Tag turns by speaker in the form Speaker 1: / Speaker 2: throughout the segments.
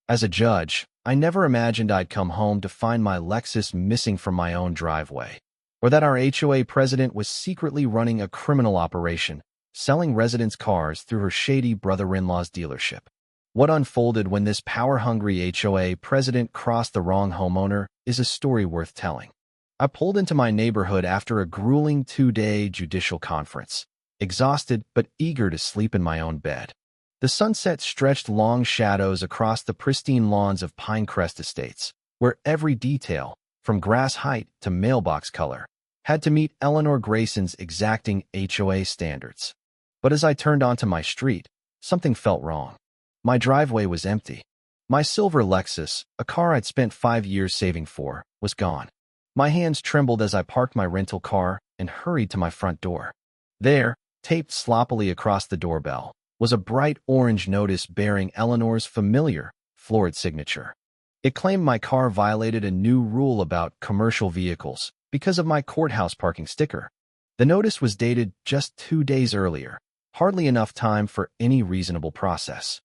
Speaker 1: As a judge, I never imagined I'd come home to find my Lexus missing from my own driveway, or that our HOA president was secretly running a criminal operation, selling residents' cars through her shady brother-in-law's dealership. What unfolded when this power-hungry HOA president crossed the wrong homeowner is a story worth telling. I pulled into my neighborhood after a grueling 2-day judicial conference, exhausted but eager to sleep in my own bed. The sunset stretched long shadows across the pristine lawns of Pinecrest Estates, where every detail, from grass height to mailbox color, had to meet Eleanor Grayson's exacting HOA standards. But as I turned onto my street, something felt wrong. My driveway was empty. My silver Lexus, a car I'd spent 5 years saving for, was gone. My hands trembled as I parked my rental car and hurried to my front door. There, taped sloppily across the doorbell, was a bright orange notice bearing Eleanor's familiar, florid signature. It claimed my car violated a new rule about commercial vehicles because of my courthouse parking sticker. The notice was dated just 2 days earlier, hardly enough time for any reasonable process.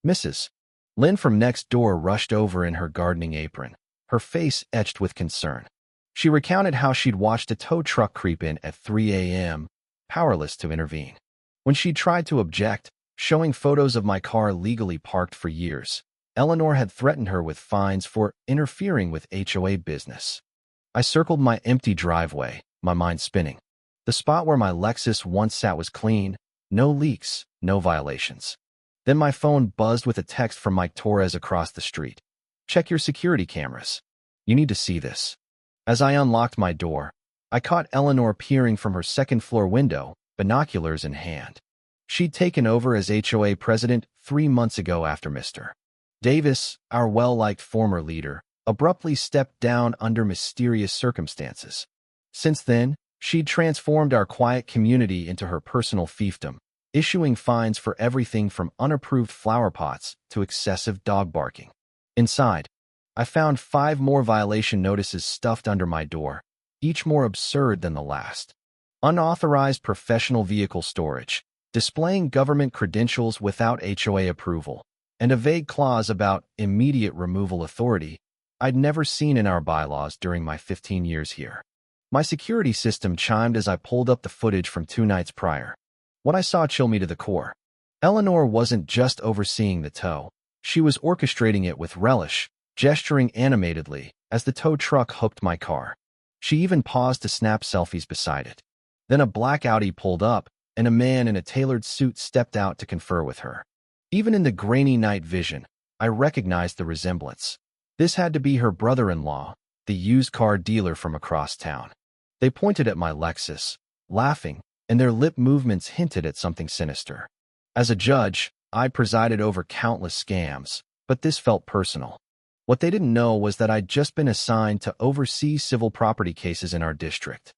Speaker 1: Mrs. Lynn from next door rushed over in her gardening apron, her face etched with concern. She recounted how she'd watched a tow truck creep in at 3 a.m., powerless to intervene. When she tried to object, showing photos of my car legally parked for years, Eleanor had threatened her with fines for interfering with HOA business. I circled my empty driveway, my mind spinning. The spot where my Lexus once sat was clean, no leaks, no violations. Then my phone buzzed with a text from Mike Torres across the street. "Check your security cameras. You need to see this." As I unlocked my door, I caught Eleanor peering from her second-floor window, binoculars in hand. She'd taken over as HOA president 3 months ago after Mr. Davis, our well-liked former leader, abruptly stepped down under mysterious circumstances. Since then, she'd transformed our quiet community into her personal fiefdom, issuing fines for everything from unapproved flower pots to excessive dog barking. Inside, I found 5 more violation notices stuffed under my door, each more absurd than the last. Unauthorized professional vehicle storage, displaying government credentials without HOA approval, and a vague clause about immediate removal authority I'd never seen in our bylaws during my 15 years here. My security system chimed as I pulled up the footage from 2 nights prior. What I saw chilled me to the core. Eleanor wasn't just overseeing the tow. She was orchestrating it with relish, gesturing animatedly as the tow truck hooked my car. She even paused to snap selfies beside it. Then a black Audi pulled up, and a man in a tailored suit stepped out to confer with her. Even in the grainy night vision, I recognized the resemblance. This had to be her brother-in-law, the used car dealer from across town. They pointed at my Lexus, laughing, and their lip movements hinted at something sinister. As a judge, I presided over countless scams, but this felt personal. What they didn't know was that I'd just been assigned to oversee civil property cases in our district.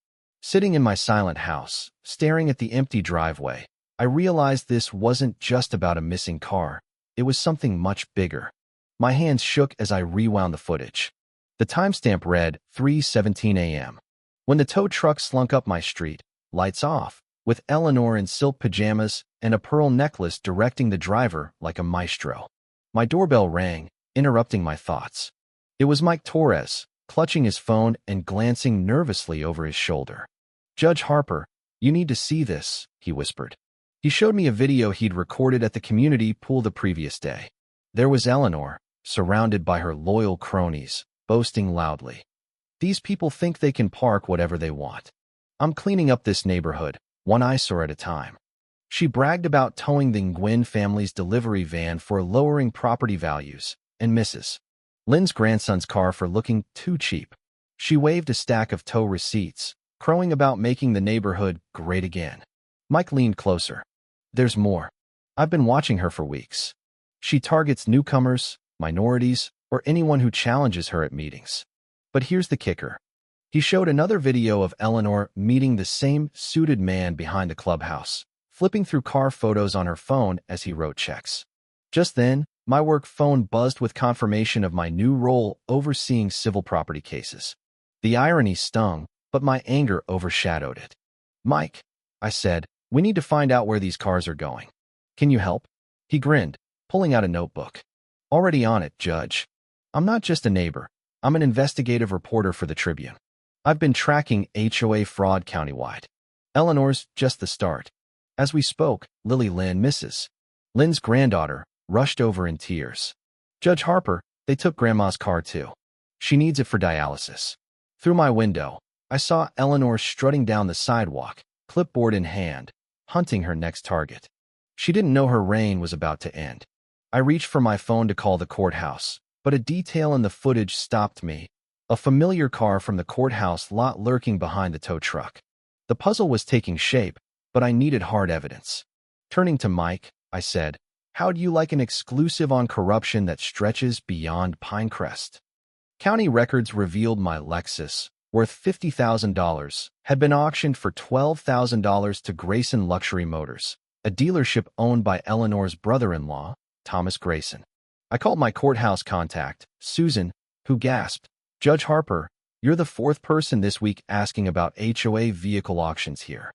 Speaker 1: Sitting in my silent house, staring at the empty driveway, I realized this wasn't just about a missing car. It was something much bigger. My hands shook as I rewound the footage. The timestamp read 3:17 a.m. when the tow truck slunk up my street, lights off, with Eleanor in silk pajamas and a pearl necklace directing the driver like a maestro. My doorbell rang, interrupting my thoughts. It was Mike Torres, clutching his phone and glancing nervously over his shoulder. "Judge Harper, you need to see this," he whispered. He showed me a video he'd recorded at the community pool the previous day. There was Eleanor, surrounded by her loyal cronies, boasting loudly. "These people think they can park whatever they want. I'm cleaning up this neighborhood, one eyesore at a time." She bragged about towing the Nguyen family's delivery van for lowering property values, and Mrs. Lynn's grandson's car for looking too cheap. She waved a stack of tow receipts, crowing about making the neighborhood great again. Mike leaned closer. "There's more. I've been watching her for weeks. She targets newcomers, minorities, or anyone who challenges her at meetings. But here's the kicker." He showed another video of Eleanor meeting the same suited man behind the clubhouse, flipping through car photos on her phone as he wrote checks. Just then, my work phone buzzed with confirmation of my new role overseeing civil property cases. The irony stung, but my anger overshadowed it. "Mike," I said, "we need to find out where these cars are going. Can you help?" He grinned, pulling out a notebook. Already on it, Judge. I'm not just a neighbor. I'm an investigative reporter for the Tribune. I've been tracking HOA fraud countywide. Eleanor's just the start. As we spoke, Lily Lynn, Mrs. Lynn's granddaughter, rushed over in tears. Judge Harper, they took Grandma's car too. She needs it for dialysis. Through my window, I saw Eleanor strutting down the sidewalk, clipboard in hand, hunting her next target. She didn't know her reign was about to end. I reached for my phone to call the courthouse, but a detail in the footage stopped me. A familiar car from the courthouse lot lurking behind the tow truck. The puzzle was taking shape, but I needed hard evidence. Turning to Mike, I said, "How'd you like an exclusive on corruption that stretches beyond Pinecrest?" County records revealed my Lexus, worth $50,000, had been auctioned for $12,000 to Grayson Luxury Motors, a dealership owned by Eleanor's brother-in-law, Thomas Grayson. I called my courthouse contact, Susan, who gasped, "Judge Harper, you're the fourth person this week asking about HOA vehicle auctions here."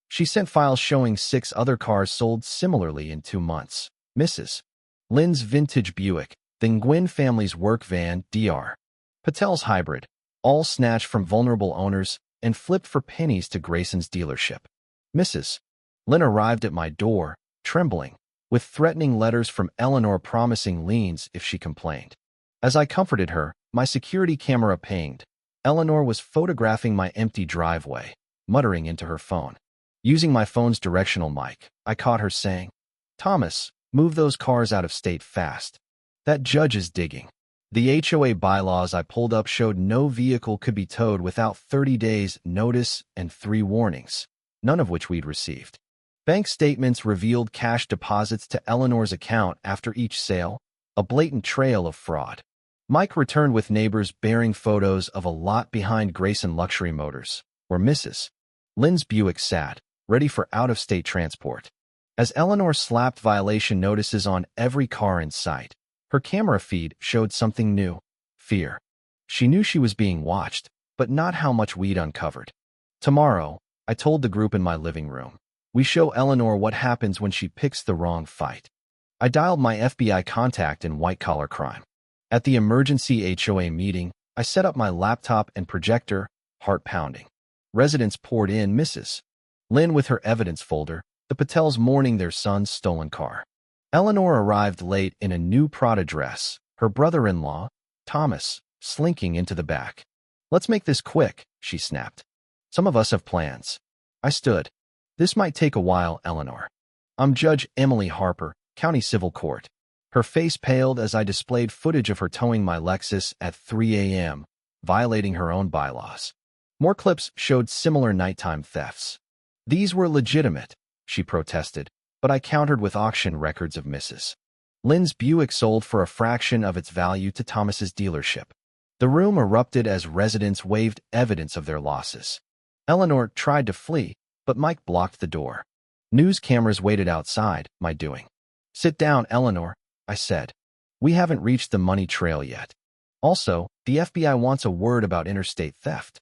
Speaker 1: She sent files showing 6 other cars sold similarly in 2 months. Mrs. Lynn's vintage Buick, the Nguyen family's work van, Dr. Patel's hybrid, all snatched from vulnerable owners and flipped for pennies to Grayson's dealership. Mrs. Lynn arrived at my door, trembling, with threatening letters from Eleanor promising liens if she complained. As I comforted her, my security camera pinged. Eleanor was photographing my empty driveway, muttering into her phone. Using my phone's directional mic, I caught her saying, "Thomas, move those cars out of state fast. That judge is digging." The HOA bylaws I pulled up showed no vehicle could be towed without 30 days notice and 3 warnings, none of which we'd received. Bank statements revealed cash deposits to Eleanor's account after each sale, a blatant trail of fraud. Mike returned with neighbors bearing photos of a lot behind Grayson Luxury Motors, where Mrs. Lynn's Buick sat, ready for out-of-state transport. As Eleanor slapped violation notices on every car in sight, her camera feed showed something new: fear. She knew she was being watched, but not how much we'd uncovered. Tomorrow, I told the group in my living room, we show Eleanor what happens when she picks the wrong fight. I dialed my FBI contact in white-collar crime. At the emergency HOA meeting, I set up my laptop and projector, heart pounding. Residents poured in. Mrs. Lynn with her evidence folder, the Patels mourning their son's stolen car. Eleanor arrived late in a new Prada dress, her brother-in-law, Thomas, slinking into the back. "Let's make this quick," she snapped. "Some of us have plans." I stood. "This might take a while, Eleanor. I'm Judge Emily Harper, County Civil Court." Her face paled as I displayed footage of her towing my Lexus at 3 a.m., violating her own bylaws. More clips showed similar nighttime thefts. "These were legitimate," she protested, but I countered with auction records of Mrs. Lynn's Buick sold for a fraction of its value to Thomas's dealership. The room erupted as residents waved evidence of their losses. Eleanor tried to flee, but Mike blocked the door. News cameras waited outside, my doing. "Sit down, Eleanor," I said. "We haven't reached the money trail yet. Also, the FBI wants a word about interstate theft."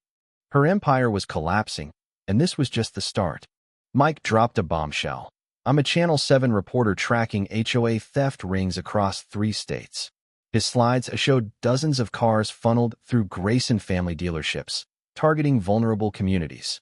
Speaker 1: Her empire was collapsing, and this was just the start. Mike dropped a bombshell. "I'm a Channel 7 reporter tracking HOA theft rings across 3 states. His slides showed dozens of cars funneled through Grayson family dealerships, targeting vulnerable communities.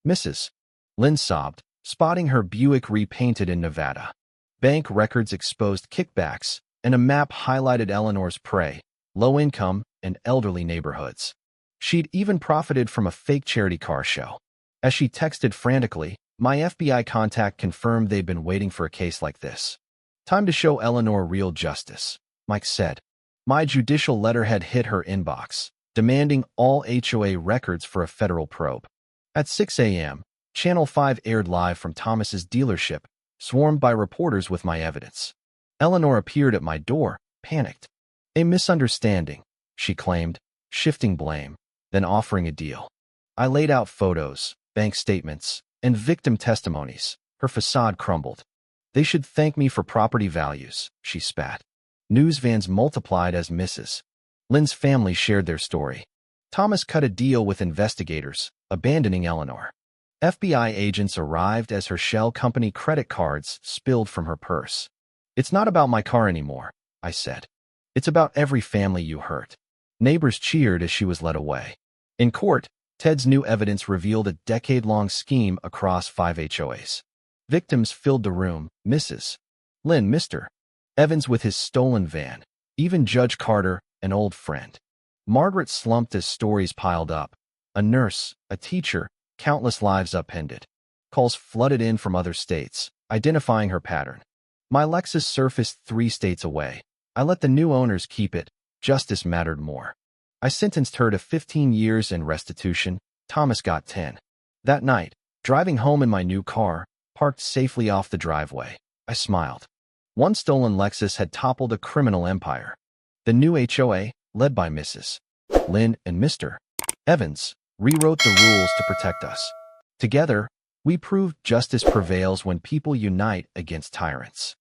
Speaker 1: Mrs. Lynn sobbed, spotting her Buick repainted in Nevada. Bank records exposed kickbacks, and a map highlighted Eleanor's prey, low-income and elderly neighborhoods. She'd even profited from a fake charity car show. As she texted frantically, my FBI contact confirmed they'd been waiting for a case like this. "Time to show Eleanor real justice," Mike said. My judicial letterhead hit her inbox, demanding all HOA records for a federal probe. At 6 a.m., Channel 5 aired live from Thomas's dealership, swarmed by reporters with my evidence. Eleanor appeared at my door, panicked. "A misunderstanding," she claimed, shifting blame, then offering a deal. I laid out photos, bank statements, and victim testimonies. Her facade crumbled. "They should thank me for property values," she spat. News vans multiplied as Mrs. Lynn's family shared their story. Thomas cut a deal with investigators, abandoning Eleanor. FBI agents arrived as her shell company credit cards spilled from her purse. "It's not about my car anymore," I said. It's about every family you hurt. Neighbors cheered as she was led away. In court, Ted's new evidence revealed a decade-long scheme across 5 HOAs. Victims filled the room, Mrs. Lynn, Mr. Evans with his stolen van, even Judge Carter, an old friend. Margaret slumped as stories piled up. A nurse, a teacher, countless lives upended. Calls flooded in from other states, identifying her pattern. My Lexus surfaced 3 states away. I let the new owners keep it. Justice mattered more. I sentenced her to 15 years in restitution. Thomas got 10. That night, driving home in my new car, parked safely off the driveway, I smiled. One stolen Lexus had toppled a criminal empire. The new HOA, led by Mrs. Lynn and Mr. Evans, rewrote the rules to protect us. Together, we proved justice prevails when people unite against tyrants.